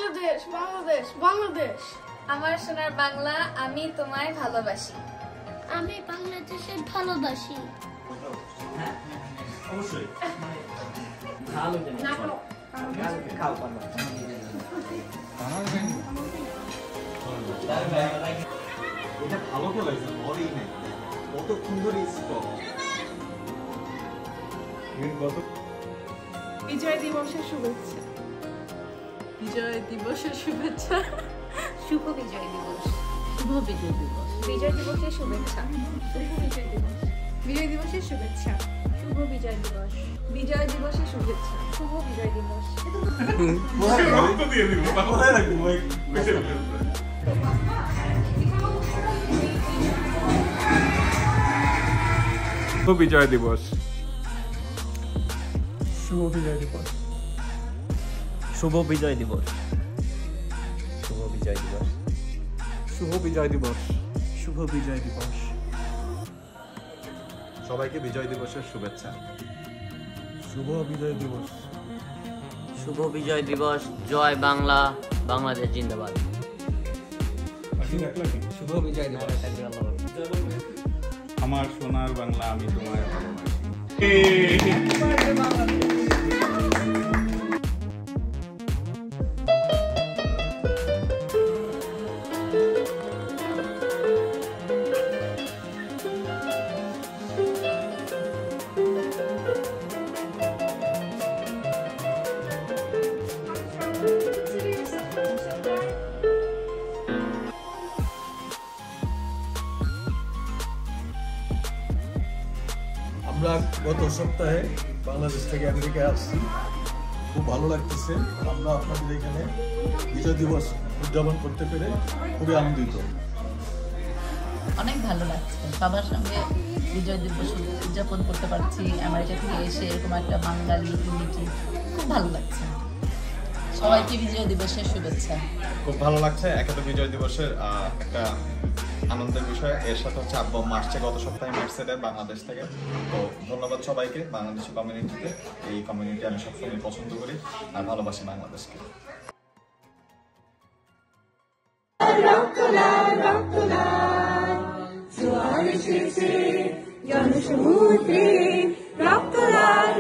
বাংলাদেশ বাংলাদেশ বাংলাদেশ। আমার সোনার বাংলা, আমি তোমায় ভালোবাসি। আমি বাংলাদেশের ভালোবাসি। হ্যাঁ অবশ্যই ভালো জিনিস খাও পারবা এটা ভালো তো লাগছে বলেই নাই কতক্ষণ ধরে স্টক কত বিজয় দিবসের শুভেচ্ছা। বিজয় দিবসের শুভেচ্ছা। শুভ বিজয় দিবস। শুভ বিজয় দিবস। বিজয় দিবসের শুভেচ্ছা। শুভ বিজয় দিবস। বিজয় দিবসের শুভেচ্ছা। শুভ বিজয় দিবস। বিজয় দিবসের শুভেচ্ছা। শুভ বিজয় দিবস। কোথায় রাখবো ভাই শুভ বিজয় দিবস। শুভ বিজয় দিবস। শুভ বিজয় দিবস। শুভ বিজয় দিবস। শুভ বিজয় দিবস। শুভ বিজয় দিবস। সবাইকে বিজয় দিবসের শুভেচ্ছা। শুভ বিজয় দিবস। শুভ বিজয় দিবস। জয় বাংলা, বাংলাদেশ জিন্দাবাদ। শুভ বিজয় দিবস। আমার সোনার বাংলা, আমি তোমায় ভালোবাসি। আমরা গত সপ্তাহে বাংলাদেশ থেকে আমেরিকায় আসছি, খুব ভালো লাগতেছে। আমরা আপনাদের এখানে বিজয় দিবস উদযাপন করতে পেরে খুবই আনন্দিত। অনেক ভালো লাগছে, সবার সঙ্গে বিজয় দিবস উদযাপন করতে পারছি। আমেরিকা থেকে এসে এরকম একটা বাঙালি ইউনিটি, খুব ভালো লাগছে। সবাইকে বিজয় দিবসের শুভেচ্ছা। খুব ভালো লাগছে। একে তো বিজয় দিবসের একটা আনন্দের বিষয়, এর সাথে হচ্ছে আব্বু মাসছে গত সপ্তাহে মাসছে বাংলাদেশ থেকে। তো ধন্যবাদ সবাইকে, বাংলাদেশি কমিউনিটিতে। এই কমিউনিটি আমি সবসময় পছন্দ করি আর ভালোবাসি বাংলাদেশকে। Roctola,